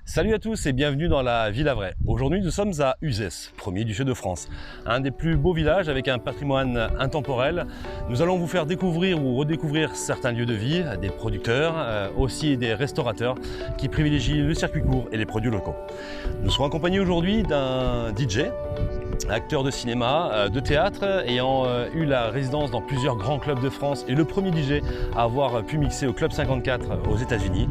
Salut à tous et bienvenue dans la Ville-Havrais. Aujourd'hui nous sommes à Uzès, premier duché de France. Un des plus beaux villages avec un patrimoine intemporel. Nous allons vous faire découvrir ou redécouvrir certains lieux de vie, des producteurs, aussi des restaurateurs qui privilégient le circuit court et les produits locaux. Nous serons accompagnés aujourd'hui d'un DJ, acteur de cinéma, de théâtre, ayant eu la résidence dans plusieurs grands clubs de France et le premier DJ à avoir pu mixer au Club 54 aux États-Unis.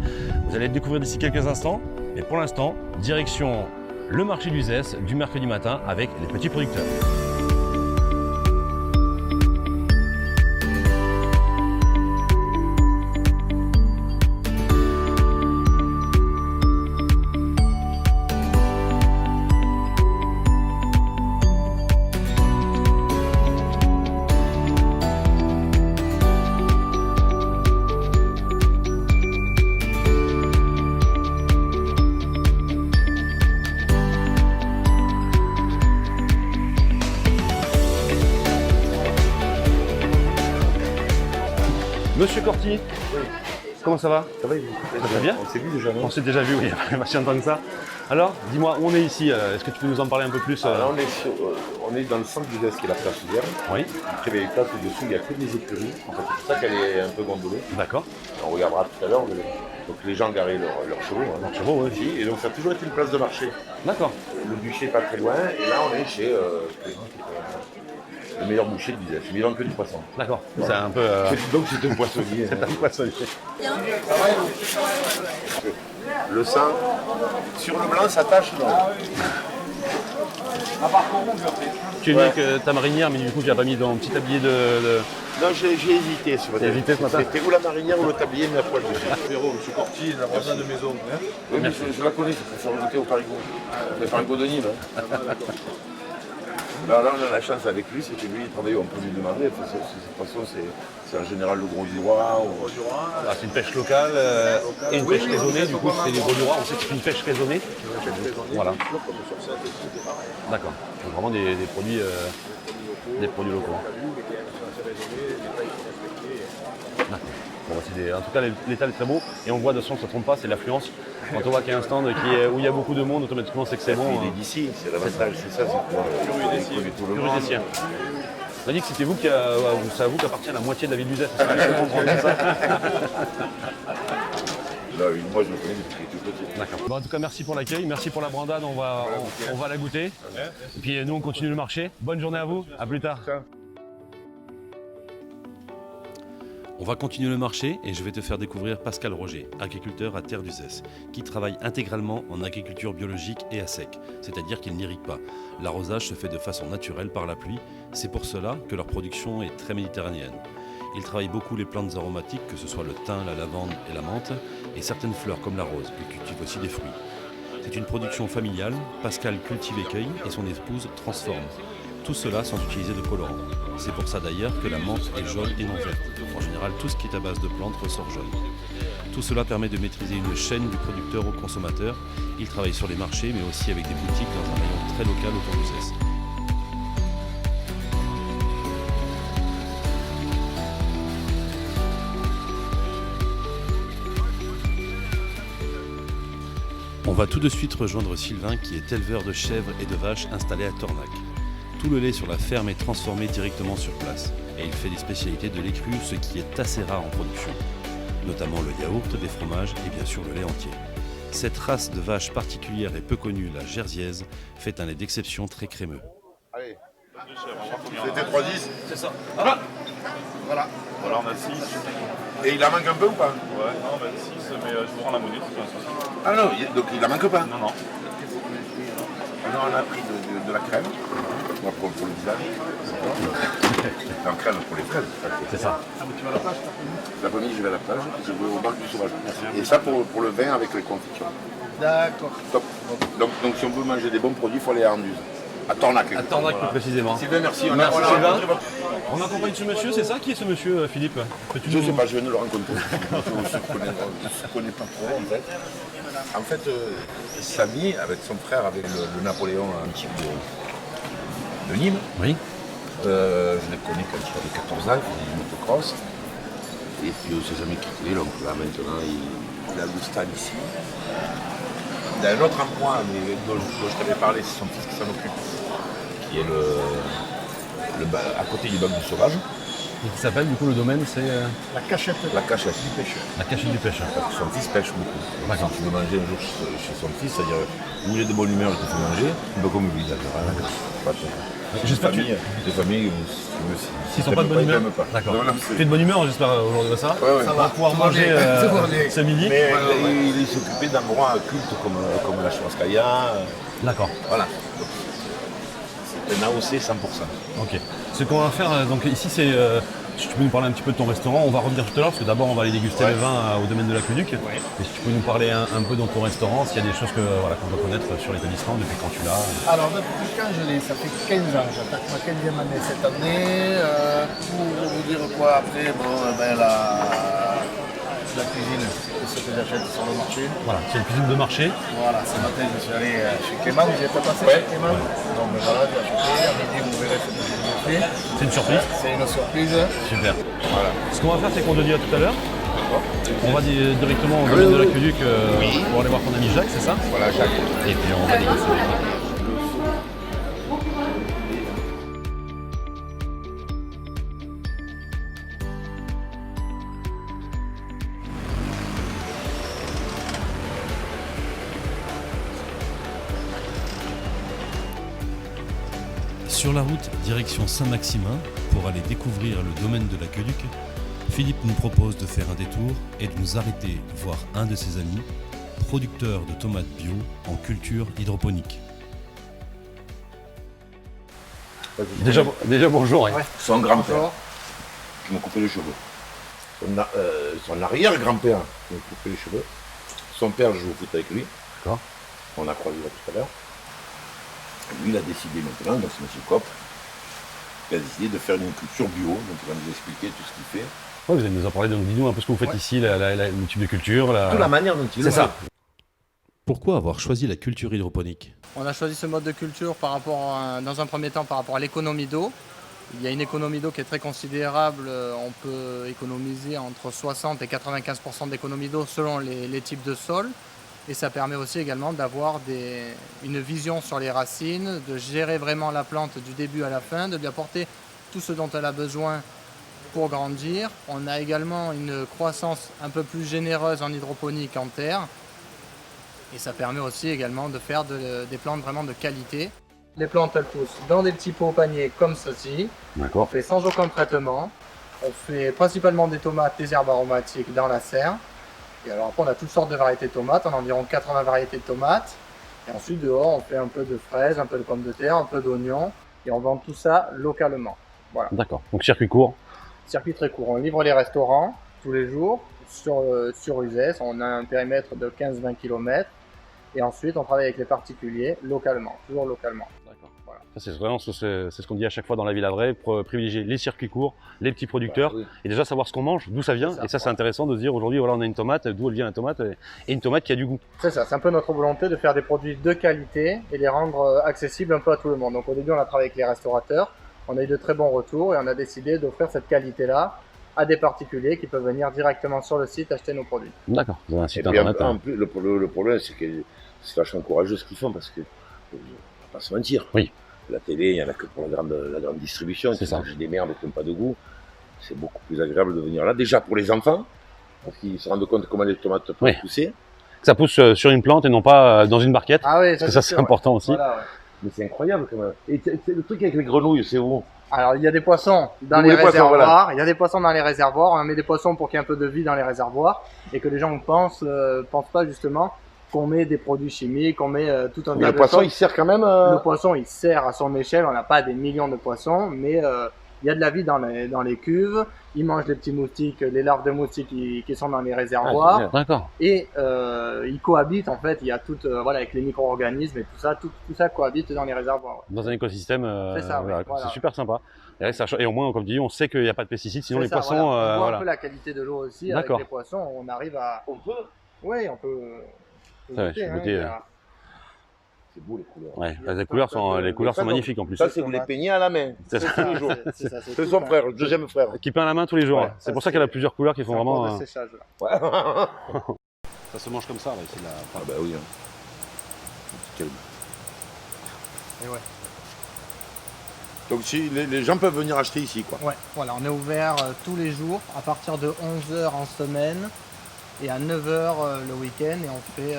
Vous allez le découvrir d'ici quelques instants. Mais pour l'instant, direction le marché d'Uzès du mercredi matin avec les petits producteurs. Monsieur Corti, oui. Comment ça va? Ça va, vous? Ça va bien? On s'est vu déjà, non? On s'est déjà vu, oui, il y a si longtemps que ça. Alors, dis-moi, où on est ici? Est-ce que tu peux nous en parler un peu plus? Là, on est dans le centre d'Uzès, qui est la place Ouvrière. Oui. Après, les places au-dessous, il n'y a que des écuries. En fait, c'est pour ça qu'elle est un peu gondolée. D'accord. On regardera tout à l'heure. Donc les gens garaient leurs chevaux. Hein. Leurs chevaux, oui. Et donc ça a toujours été une place de marché. D'accord. Le bûcher n'est pas très loin. Et là, on est chez le meilleur boucher d'Uzès. Il ne vend que du poisson. D'accord. C'est un peu. Donc c'est un poissonnier. C'est un poissonnier. Le sang, sur le blanc, ça tache. Tu dis que ta marinière, mais du coup, tu n'as pas mis ton petit tablier de... Non, j'ai hésité ce matin. J'ai hésité ce matin. C'était ou la marinière ou le tablier, mais à poil dessus. Véro, je suis Corti, la voisine de maison. Oui, mais je la connais, c'est pour faire goûter au parigot. Le parigot de Nîmes. Alors là, on a la chance avec lui, c'est que lui, il travaille, on peut lui demander. De toute façon, c'est en général le gros du roi. Ah, c'est une pêche locale et une pêche raisonnée, du coup, c'est des gros du roi. On sait que c'est une pêche raisonnée. Voilà. D'accord. Donc vraiment des produits locaux. Bon, en tout cas, l'étal est très beau et on voit de toute façon, ça ne trompe pas, c'est l'affluence. Quand on voit qu'il y a un stand où il y a beaucoup de monde, automatiquement c'est que c'est bon. Il est d'ici, c'est l'avantage, c'est ça, c'est pour tout le monde. On a dit que c'était vous c'est à vous qu'appartient la moitié de la ville d'Uzès. C'est ça, je comprends bien ça. Là, moi je le connais depuis tout petit. D'accord. Bon, en tout cas, merci pour l'accueil, merci pour la brandade, on va la goûter. Et puis nous, on continue le marché. Bonne journée à vous, à plus tard. On va continuer le marché et je vais te faire découvrir Pascal Roger, agriculteur à Terre d'Uzès, qui travaille intégralement en agriculture biologique et à sec, c'est-à-dire qu'il n'irrigue pas. L'arrosage se fait de façon naturelle par la pluie, c'est pour cela que leur production est très méditerranéenne. Ils travaillent beaucoup les plantes aromatiques, que ce soit le thym, la lavande et la menthe, et certaines fleurs comme la rose. Ils cultivent aussi des fruits. C'est une production familiale, Pascal cultive et cueille et son épouse transforme. Tout cela sans utiliser de colorant. C'est pour ça d'ailleurs que la menthe est jaune et non verte. En général, tout ce qui est à base de plantes ressort jaune. Tout cela permet de maîtriser une chaîne du producteur au consommateur. Il travaille sur les marchés, mais aussi avec des boutiques dans un rayon très local autour d'Uzès. On va tout de suite rejoindre Sylvain qui est éleveur de chèvres et de vaches installé à Tornac. Tout le lait sur la ferme est transformé directement sur place et il fait des spécialités de lait cru, ce qui est assez rare en production, notamment le yaourt, des fromages et bien sûr le lait entier. Cette race de vache particulière et peu connue, la jersiaise, fait un lait d'exception très crémeux. Allez, c'était 3,10. C'est ça. Voilà. Voilà, on a 6. Et il en manque un peu ou pas? Ouais, non, on a 6, mais je vous rends la monnaie, c'est pas un souci. Ah non, donc il en manque pas? Non, non. Non, on a pris de la crème pour le visage. En crème pour les fraises. C'est ça. Tu vas à la plage? L'après-midi, je vais à la plage, je vais au parc du sauvage. Et ça pour le vin avec les confitures. D'accord. Top. Donc si on veut manger des bons produits, il faut aller à Anduze. À Tornac. À Tornac plus précisément. Sylvain, merci. Merci Sylvain. On accompagne ce monsieur, c'est ça? Qui est ce monsieur, Philippe? Je ne sais pas, je viens de le rencontrer. On ne se connaît pas trop en fait. En fait, Samy, avec son frère, avec le Napoléon antique de Nîmes, Oui. je les connais quand il avait 14 ans, il faisait du motocross. Et puis on ne s'est jamais quitté, donc là maintenant il a le stade ici. il a un autre emploi, mais dont je t'avais parlé, c'est son fils qui s'en occupe, qui est à côté du bac du sauvage. Et qui s'appelle du coup le domaine, c'est La cachette La cachette du pêcheur. la cachette du pêcheur. Parce que son fils pêche beaucoup. D'accord. Si tu veux manger un jour chez son fils, c'est-à-dire où il est de bonne humeur, je te fais manger, un peu comme lui, d'accord. J'espère que Des familles, s'ils sont pas de bonne humeur. D'accord. Tu es de bonne humeur, j'espère, aujourd'hui, ça. Ouais. On va pouvoir manger ce midi. Mais il s'occupait d'endroits cultes comme la Churrascaria. D'accord. Voilà. C'est un AOC 100%. Ok. Ce qu'on va faire, donc ici, c'est. Si tu peux nous parler un petit peu de ton restaurant, on va revenir tout à l'heure, parce que d'abord, on va aller déguster le vin au domaine de l'Aqueduc. Ouais. Et si tu peux nous parler un peu de ton restaurant, s'il y a des choses qu'on doit connaître sur l'établissement, depuis quand tu l'as. Alors, depuis quand je l'ai, ça fait 15 ans. J'attaque ma 15e année cette année. Pour vous dire quoi, après, la cuisine, c'est ce que j'achète sur le marché. Voilà, c'est une cuisine de marché. Voilà, ce matin, je suis allé chez Clément. Vous n'y êtes pas passé chez Clément? Donc, voilà, j'ai acheté. À midi, vous verrez ce que j'ai fait. C'est une surprise. C'est une surprise. Super. Voilà. Ce qu'on va faire, c'est qu'on te dit à tout à l'heure. On va directement au domaine de l'Aqueduc pour aller voir ton ami Jacques, c'est ça? Voilà, Jacques. Et puis on va déguster. Sur la route, direction Saint-Maximin, pour aller découvrir le domaine de l'Aqueduc, Philippe nous propose de faire un détour et de nous arrêter voir un de ses amis, producteur de tomates bio en culture hydroponique. Déjà bonjour. Hein. Ouais. Son grand-père qui m'a coupé les cheveux. Son arrière-grand-père qui m'a coupé les cheveux. Son père joue au foot avec lui. D'accord. On a croisé là tout à l'heure. Lui, il a décidé maintenant, donc c'est M. Kopp, il a décidé de faire une culture bio, donc il va nous expliquer tout ce qu'il fait. Ouais, vous allez nous en parler, donc dis-nous un peu ce que vous faites ici, le type de culture. Toute la manière dont il le fait. ça. Pourquoi avoir choisi la culture hydroponique? On a choisi ce mode de culture dans un premier temps par rapport à l'économie d'eau. Il y a une économie d'eau qui est très considérable. On peut économiser entre 60 et 95% d'économie d'eau selon les types de sols. Et ça permet aussi également d'avoir une vision sur les racines, de gérer vraiment la plante du début à la fin, de lui apporter tout ce dont elle a besoin pour grandir. On a également une croissance un peu plus généreuse en hydroponique en terre. Et ça permet aussi également de faire des plantes vraiment de qualité. Les plantes, elles poussent dans des petits pots au panier comme ceci. D'accord. On fait sans aucun traitement. On fait principalement des tomates, des herbes aromatiques dans la serre. Et alors après, on a toutes sortes de variétés de tomates, on a environ 80 variétés de tomates. Et ensuite, dehors, on fait un peu de fraises, un peu de pommes de terre, un peu d'oignons. Et on vend tout ça localement. Voilà. D'accord. Donc circuit court. Circuit très court. On livre les restaurants tous les jours sur Uzès. On a un périmètre de 15-20 km. Et ensuite, on travaille avec les particuliers localement, toujours localement. D'accord. Voilà. Ça, c'est vraiment c'est ce qu'on dit à chaque fois dans la Ville Havrais, pour privilégier les circuits courts, les petits producteurs, et déjà savoir ce qu'on mange, d'où ça vient. Et ça, c'est intéressant de se dire aujourd'hui, voilà, on a une tomate, d'où elle vient la tomate, et une tomate qui a du goût. C'est ça, c'est un peu notre volonté de faire des produits de qualité et les rendre accessibles un peu à tout le monde. Donc au début, on a travaillé avec les restaurateurs, on a eu de très bons retours et on a décidé d'offrir cette qualité-là à des particuliers qui peuvent venir directement sur le site acheter nos produits. D'accord, vous avez un site Et puis internet. en plus, le problème, c'est que c'est vachement courageux ce qu'ils font parce que, on va pas se mentir. Oui. La télé, il n'y en a que pour la grande distribution. C'est ça. J'ai des merdes qui n'ont pas de goût. C'est beaucoup plus agréable de venir là. Déjà pour les enfants, parce qu'ils se rendent compte comment les tomates peuvent pousser. Ça pousse sur une plante et non pas dans une barquette. Ah oui, parce que ça, c'est important aussi. Voilà, ouais. Mais c'est incroyable quand même. Et le truc avec les grenouilles, c'est où? Alors il y a des poissons dans les réservoirs, il y a des poissons dans les réservoirs, on met des poissons pour qu'il y ait un peu de vie dans les réservoirs et que les gens pensent pas justement qu'on met des produits chimiques, qu'on met tout un tas de choses. Le poisson, il sert quand même. Le poisson, il sert à son échelle. On n'a pas des millions de poissons, mais il y a de la vie dans les cuves. Ils mangent les petits moustiques, les larves de moustiques qui sont dans les réservoirs. D'accord. Et ils cohabitent en fait. Il y a tout, voilà, avec les micro-organismes et tout ça cohabite dans les réservoirs. Ouais. Dans un écosystème, c'est ça, voilà, voilà. C'est super sympa. Et au moins, comme tu dis, on sait qu'il n'y a pas de pesticides, sinon les ça, poissons. Voilà. On voit voilà. un peu la qualité de l'eau aussi. Avec les poissons, on arrive à. On peut. Oui, on peut. C'est beau les couleurs. Ouais, les couleurs sont magnifiques en plus. Ça, c'est vous les peignez à la main. C'est ça. Tous les jours. C'est son frère, le deuxième frère. Qui peint à la main tous les jours. Ouais, c'est pour ça qu'elle a plusieurs couleurs qui font vraiment. De séchage, là. Ouais. Ça se mange comme ça, là, ici. Ah bah oui. Quel- Et ouais. Donc si les gens peuvent venir acheter ici, quoi. Ouais, voilà, on est ouvert tous les jours à partir de 11 h en semaine et à 9 h le week-end et on fait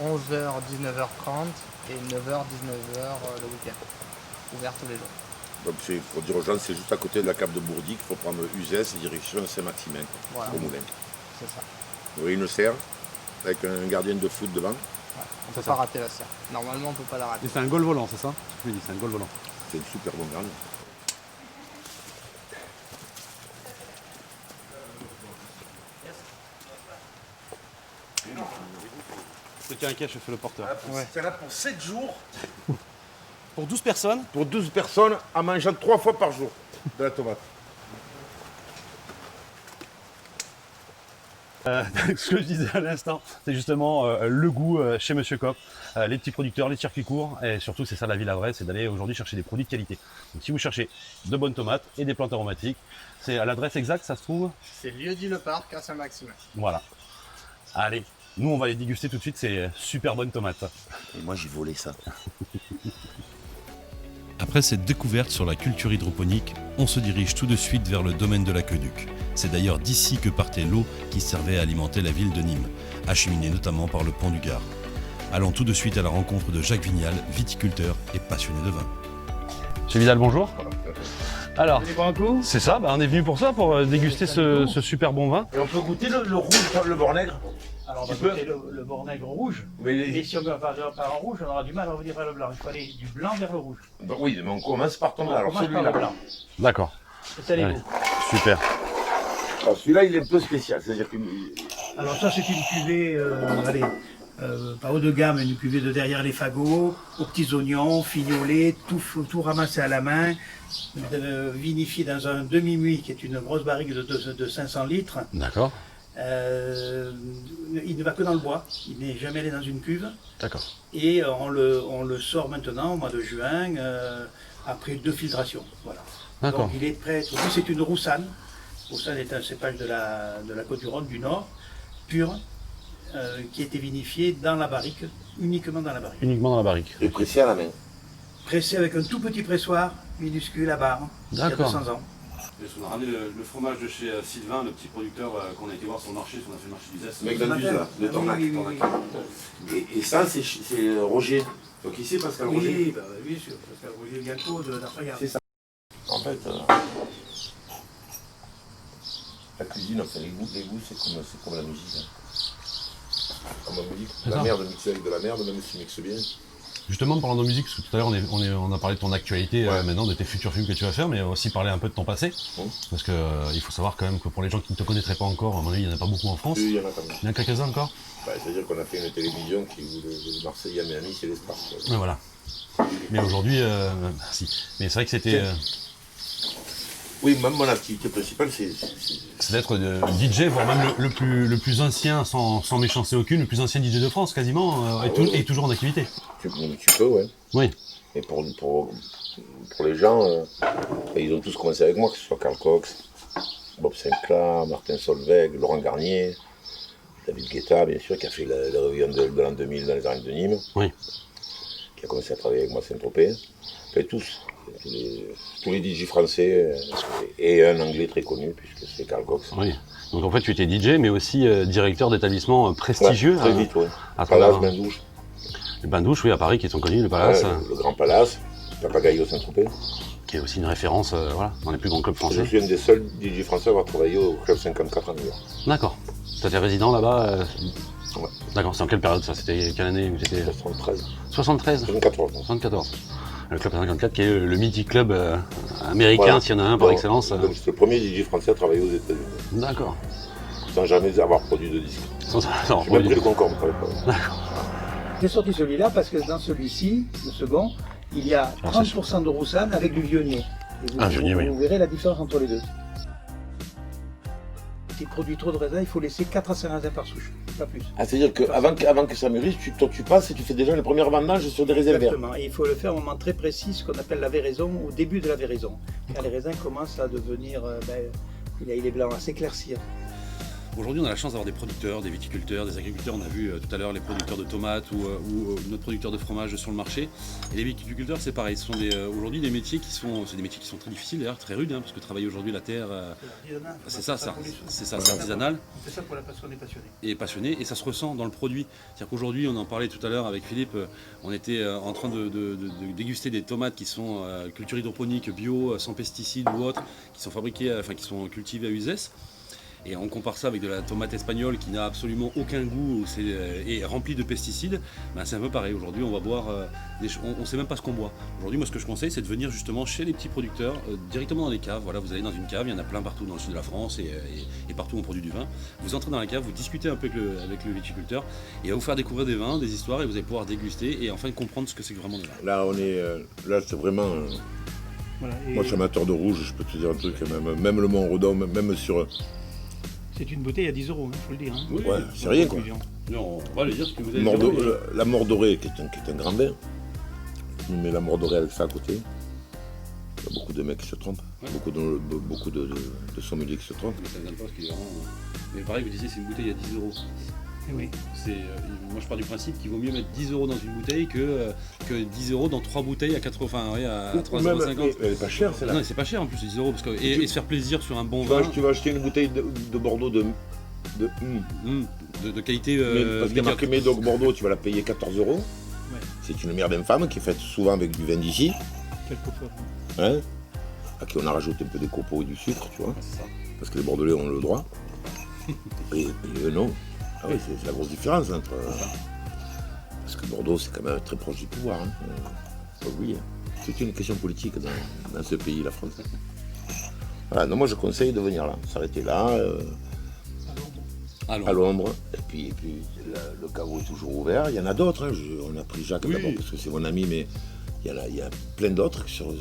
11 h 19 h 30 et 9 h 19 h le week-end. Ouvert tous les jours. Donc il faut dire aux gens, c'est juste à côté de la cave de Bourdic, il faut prendre Uzès, direction Saint-Maximin, Voilà. au Moulin. C'est ça. Vous voyez une serre avec un gardien de foot devant. Ouais. On peut pas rater la serre. Normalement, on peut pas la rater. Et c'est un goal volant, c'est ça? Oui, c'est un goal volant. C'est une super bon gardien. C'était inquiet, je fais le porteur. Ouais. C'est là pour 7 jours, Pour 12 personnes? pour 12 personnes, en mangeant 3 fois par jour de la tomate. Ce que je disais à l'instant, c'est justement le goût chez Monsieur Coop, les petits producteurs, les circuits courts, et surtout c'est ça la vie la vraie, c'est d'aller aujourd'hui chercher des produits de qualité. Donc si vous cherchez de bonnes tomates et des plantes aromatiques, c'est à l'adresse exacte, ça se trouve. C'est Lieu-dit-le-Parc à Saint-Maximin. Voilà. Allez, nous on va les déguster tout de suite, ces super bonnes tomates. Et moi j'ai volé ça. Après cette découverte sur la culture hydroponique, on se dirige tout de suite vers le domaine de l'aqueduc. C'est d'ailleurs d'ici que partait l'eau qui servait à alimenter la ville de Nîmes, acheminée notamment par le pont du Gard. Allons tout de suite à la rencontre de Jacques Vignal, viticulteur et passionné de vin. Monsieur Vidal, bonjour. Alors, c'est ça, on est venu pour ça, pour déguster ce super bon vin. Et on peut goûter le rouge, le bornègre. Alors on va goûter le bornègre rouge, mais si on veut par en rouge, on aura du mal à revenir vers le blanc. Il faut aller du blanc vers le rouge. Bah oui, mais on commence par ton On alors commence par celui-là. le blanc. D'accord. C'est ça les Allez. goûts. Super. Alors celui-là il est un peu spécial, c'est-à-dire que Alors ça c'est une cuvée, pas haut de gamme, une cuvée de derrière les fagots, aux petits oignons, fignolés, tout ramassé à la main, vinifié dans un demi-muit qui est une grosse barrique de 500 litres. D'accord. Il ne va que dans le bois, il n'est jamais allé dans une cuve. D'accord. Et on le sort maintenant au mois de juin, après 2 filtrations. Voilà. D'accord. Donc il est prêt. En plus, c'est une roussanne. Roussanne est un cépage de la Côte-du-Rhône du Nord, pur, qui a été vinifié dans la barrique, uniquement dans la barrique. Uniquement dans la barrique. est pressé à la main. Pressé avec un tout petit pressoir, minuscule à barre, il y a D'accord. 200 ans. On a ramené le fromage de chez Sylvain, le petit producteur qu'on a été voir sur le marché, on a fait le marché du Zest. Mec d'Andus là, de Tornac. Oui, oui, oui. Et ça c'est Roger. Donc ici Pascal Roger. Oui, bah, bien sûr, parce que Roger Galpo de la Fayard. C'est ça. En fait, la cuisine, enfin les goûts c'est comme la musique. Hein. Comme la musique. C'est La ça. merde mixe avec de la merde, même si tu mixes bien. Justement, parlant de musique, parce que tout à l'heure on a parlé de ton actualité, maintenant de tes futurs films que tu vas faire, mais aussi parler un peu de ton passé. Parce que il faut savoir quand même que pour les gens qui ne te connaîtraient pas encore, à mon avis il n'y en a pas beaucoup en France. Il y en a quand même. Il y en a quelques-uns encore. Bah, c'est-à-dire qu'on a fait une télévision qui où le Marseille à Miami, c'est les stars. Ouais, voilà. Mais aujourd'hui, si. Mais c'est vrai que c'était. Oui, même mon activité principale, c'est C'est d'être DJ, voire même le plus ancien, sans méchanceté aucune, le plus ancien DJ de France quasiment, et toujours en activité. tu peux, ouais. Oui. Et pour les gens, ils ont tous commencé avec moi, que ce soit Carl Cox, Bob Sinclair, Martin Solveig, Laurent Garnier, David Guetta, bien sûr, qui a fait le réveillon de l'an 2000 dans les arènes de Nîmes, Oui. qui a commencé à travailler avec moi à Saint-Tropez. Enfin, tous les DJ français, et un anglais très connu, puisque c'est Carl Cox. Oui. Donc en fait, tu étais DJ, mais aussi directeur d'établissements prestigieux. Ouais, très vite, oui. À Palace, travers Bain-Douche. les bains-douches, oui, à Paris, qui sont connus, le Palace, Ouais, le Grand Palace, Papagayo Saint-Tropez. qui est aussi une référence voilà, dans les plus grands clubs Je français. suis un des seuls DJ français à avoir travaillé au Club 54 à New York. D'accord. Tu étais résident là-bas Ouais. D'accord, c'est en quelle période ça? C'était quelle année? C'était 73. 73 74. 74. Le club 54 qui est le mythique club américain, Voilà. s'il y en a un par Donc, excellence. donc, c'était le premier DJ français à travailler aux États-Unis, D'accord. sans jamais avoir produit de disque. Sans- J'ai même pris le Concorde. J'ai sorti celui-là parce que dans celui-ci, le second, il y a 30% de roussanne avec du vionnier. Et vous, vionnier, oui. vous verrez la différence entre les deux. Si produit trop de raisin, il faut laisser 4 à 5 raisins par souche, pas plus. Ah, c'est-à-dire qu'avant que ça mûrisse, tu passes et tu fais déjà les premières vendanges sur des raisins verts. Exactement. Et il faut le faire à un moment très précis, ce qu'on appelle la véraison, au début de la véraison. Quand les raisins commencent à devenir, il est blanc, à s'éclaircir. Aujourd'hui, on a la chance d'avoir des producteurs, des viticulteurs, des agriculteurs. On a vu tout à l'heure les producteurs de tomates ou notre producteur de fromage sur le marché. Et les viticulteurs, c'est pareil. Ce sont aujourd'hui des métiers qui sont très difficiles, d'ailleurs, très rudes, hein, parce que travailler aujourd'hui la terre, c'est artisanal. On fait ça pour la passion des passionnés. Et passionné, et ça se ressent dans le produit. C'est-à-dire qu'aujourd'hui, on en parlait tout à l'heure avec Philippe, on était en train de déguster des tomates qui sont culture hydroponique, bio, sans pesticides ou autres, qui sont fabriquées, qui sont cultivées à Uzès. Et on compare ça avec de la tomate espagnole qui n'a absolument aucun goût et remplie de pesticides. Ben, c'est un peu pareil. Aujourd'hui, on va boire on ne sait même pas ce qu'on boit. Aujourd'hui, moi, ce que je conseille, c'est de venir justement chez les petits producteurs, directement dans les caves. Voilà, vous allez dans une cave, il y en a plein partout dans le sud de la France et partout où on produit du vin. Vous entrez dans la cave, vous discutez un peu avec le viticulteur et il va vous faire découvrir des vins, des histoires, et vous allez pouvoir déguster et enfin comprendre ce que c'est que vraiment le vin. Là, là, c'est vraiment. Voilà, et Moi, je suis amateur de rouge. Je peux te dire un truc, même le Mont-Redon, même sur. c'est une bouteille à 10 €, il faut le dire. Hein. Oui, Ouais, c'est rien quoi. Non, on va aller dire ce que vous avez dit. La Mordorée, qui est un grand vin. On met la Mordorée avec ça à côté. Il y a beaucoup de mecs qui se trompent. Ouais. Beaucoup de sommeliers qui se trompent. Mais ça ne donne pas parce qu'il est vraiment. Mais pareil, vous disiez c'est une bouteille à 10 €. Et oui. Moi je pars du principe qu'il vaut mieux mettre 10 € dans une bouteille que 10 € dans 3 bouteilles à 3,50 €. Elle est pas chère celle-là. Non, c'est pas cher en plus, 10 €. Parce que, et se faire plaisir sur un bon vin Tu vas acheter une bouteille de Bordeaux de qualité. parce qu'il y a marqué Médoc Bordeaux, tu vas la payer 14 €. Ouais. C'est une merde infâme qui est faite souvent avec du vin d'ici. Quelquefois. Hein, à qui on a rajouté un peu des copeaux et du sucre, tu vois. C'est ça. Parce que les Bordelais ont le droit. Et eux, non. Ah ouais, c'est la grosse différence entre. Parce que Bordeaux, c'est quand même très proche du pouvoir. Hein. Faut oublier. C'est une question politique dans ce pays, la France. Voilà, donc moi je conseille de venir là, s'arrêter là, à l'ombre. Et puis le caveau est toujours ouvert. Il y en a d'autres. Hein. On a pris Jacques d'abord parce que c'est mon ami, mais il y a plein d'autres qui sont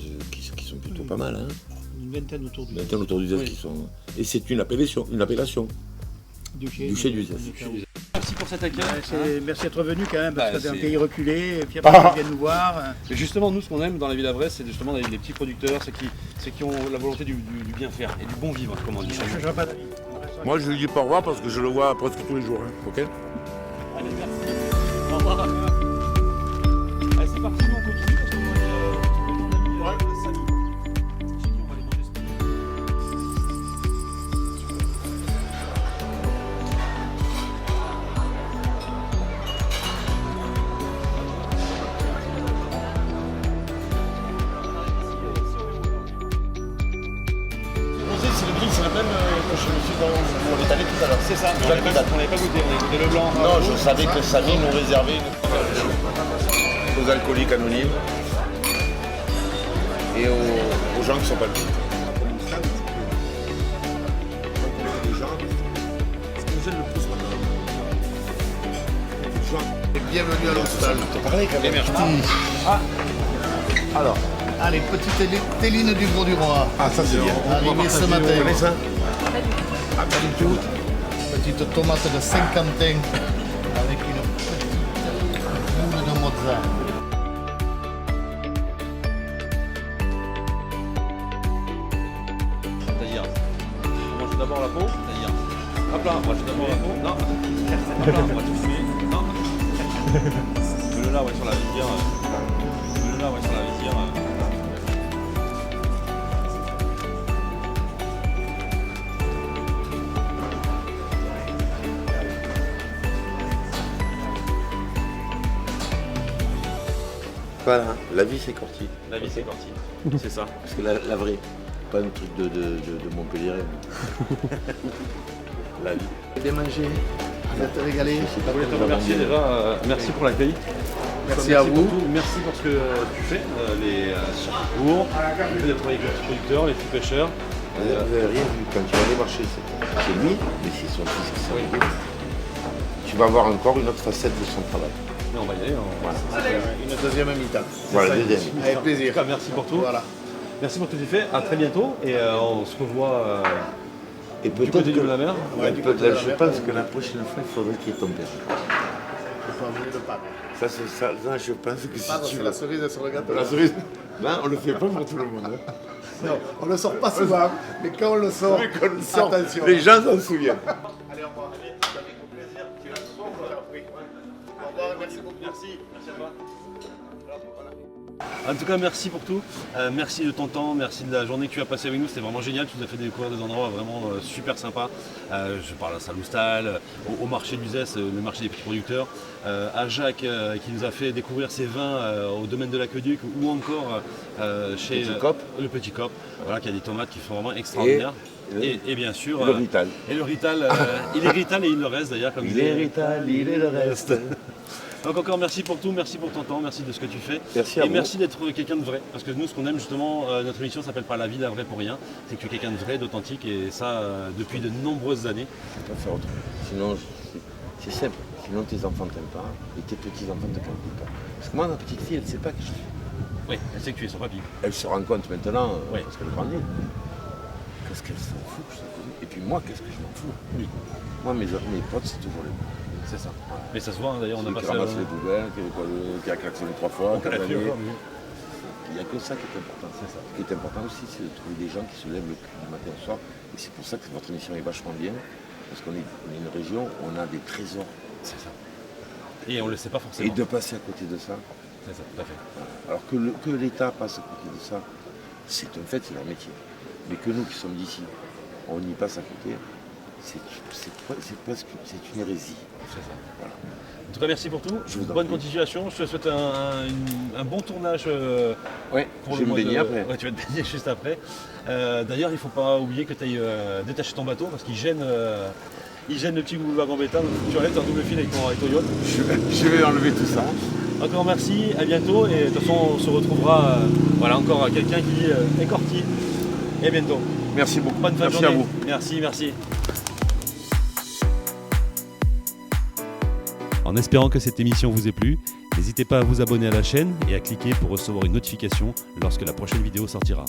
plutôt pas mal. Hein. Une vingtaine autour du Zest qui sont. Et c'est une appellation. Duché du Zest. Merci pour cet accueil. Merci d'être venu quand même, parce que c'est un c'est- pays reculé, et puis après ils viennent nous voir. Et justement, nous, ce qu'on aime dans la ville d'Avray, c'est justement les petits producteurs, c'est qui ont la volonté du bien faire et du bon vivre, comme on dit. Je ne changerai pas d'avis. Moi je lui dis pas au revoir parce que je le vois presque tous les jours. Hein. Ok. Allez, merci. Au revoir. Allez, c'est parti, nous on continue parce que moi j'ai mon ami Samy. Chez qui on va aller manger ce midi. C'est le grill, c'est le même que je me suis dans on est allé tout à l'heure. C'est ça, on n'avait pas goûté, on a goûté le blanc. Non, je savais que Samy nous réservait Aux alcooliques anonymes et aux gens qui sont pas venus. Les gens, ce qui nous gêne le plus maintenant. bienvenue à l'hôpital. Je te parlais quand même. Alors, allez, petite téline du Gros du Roi. Ah, ça c'est bien. Arrivé ce matin. Vous connaissez ça? Ah, pas du tout. Petite tomate de Saint-Quentin avec une petite boule de mozza. C'est-à-dire, on mange d'abord la peau, c'est-à-dire, hop là, on mange d'abord la peau, non, hop là, on va tout fumer, non, mets-le là, ouais, sur la visière, mets-le là, ouais, sur la visière. Voilà, la vie c'est Corti. La vie, c'est parti, c'est ça. Parce que la vraie, pas un truc de Montpellier. La vie. Bien mangé. Vous êtes régalé. Je voulais te remercier déjà, merci pour l'accueil. Merci à vous. Pour tout, merci pour ce que tu fais, les circuits courts, le fait de travailler avec les petits producteurs, les petits pêcheurs. Vous n'avez rien vu quand tu vas aller marcher chez lui, mais c'est son fils qui s'en occupe. Tu vas voir encore une autre facette de son travail. Mais on va y aller. Une deuxième mi-temps. Voilà, deuxième. Avec plaisir. En tout cas, merci pour tout. Voilà. Merci pour tout ce que tu fais. À très bientôt et on se revoit Et du peut-être côté que de la mer. Ouais, du côté de la je mer. pense que la prochaine fois, il faudrait qu'il y ait ton père. Il faut amener le pain. Ça, c'est ça, je pense que si Pardon, tu c'est veux. la cerise sur le gâteau. La cerise. Non, on le fait pas pour tout le monde. Hein. Non, on le sort pas souvent, mais quand on le sort, Mais quand on le sort, attention. les gens s'en souviennent. Allez, au revoir. Merci à toi. En tout cas, merci pour tout. Merci de ton temps, merci de la journée que tu as passée avec nous. C'était vraiment génial. Tu nous as fait découvrir des endroits vraiment super sympas. Je parle à Saint-Loustal, au marché d'Uzès, le marché des petits producteurs, à Jacques qui nous a fait découvrir ses vins au domaine de l'Aqueduc, ou encore chez le Petit Cop, voilà, qui a des tomates qui sont vraiment extraordinaires. Et bien sûr. Le Rital. Et le Rital, il est Rital et il le reste d'ailleurs. Comme il est Rital, il est le reste. Donc encore merci pour tout, merci pour ton temps, merci de ce que tu fais. Merci à et vous. merci d'être quelqu'un de vrai. Parce que nous, ce qu'on aime justement, notre émission s'appelle pas La vie d'un vrai pour rien. C'est que tu es quelqu'un de vrai, d'authentique, et ça depuis de nombreuses années. Je peux pas faire autrement. Sinon, c'est simple. Sinon, tes enfants ne t'aiment pas et tes petits-enfants ne te calculent pas. Parce que moi, ma petite fille, elle ne sait pas que je fais. Oui, elle sait que tu es son papy. Elle se rend compte maintenant, Oui. parce qu'elle grandit. Qu'est-ce qu'elle s'en fout que je sois connu. Et puis moi, qu'est-ce que je m'en fous. Oui. Moi, mes potes, c'est toujours les mêmes. C'est ça. Mais ça se voit, hein, d'ailleurs, on a Celui qui passé. ramasse les poubelles, qui a klaxonné 3 fois, qui a l'a fait vanné. encore, oui. Il n'y a que ça qui est important. C'est ça. Ce qui est important aussi, c'est de trouver des gens qui se lèvent le cul du matin au soir. Et c'est pour ça que votre émission est vachement bien. Parce qu'on est une région où on a des trésors. C'est ça. Et on ne le sait pas forcément. Et de passer à côté de ça. C'est ça, tout à fait. Alors que l'État passe à côté de ça, c'est un fait, c'est leur métier. Mais que nous qui sommes d'ici, on y passe à côté, c'est une hérésie. C'est ça. Voilà. En tout cas, merci pour tout. Je vous en Bonne prie. continuation. Je te souhaite un bon tournage Ouais, pour je le vais me mois baigner après. Ouais, tu vas te baigner juste après. D'ailleurs, il ne faut pas oublier que tu ailles détacher ton bateau parce qu'il gêne le petit boulevard Gambetta. Donc tu enlèves un double fil avec ton yacht. Je vais enlever tout ça. Encore merci, à bientôt. Et de toute façon, on se retrouvera voilà, encore quelqu'un qui est Corti. Et bientôt. Merci beaucoup. Bonne fin de Merci à journée. vous. Merci. En espérant que cette émission vous ait plu, n'hésitez pas à vous abonner à la chaîne et à cliquer pour recevoir une notification lorsque la prochaine vidéo sortira.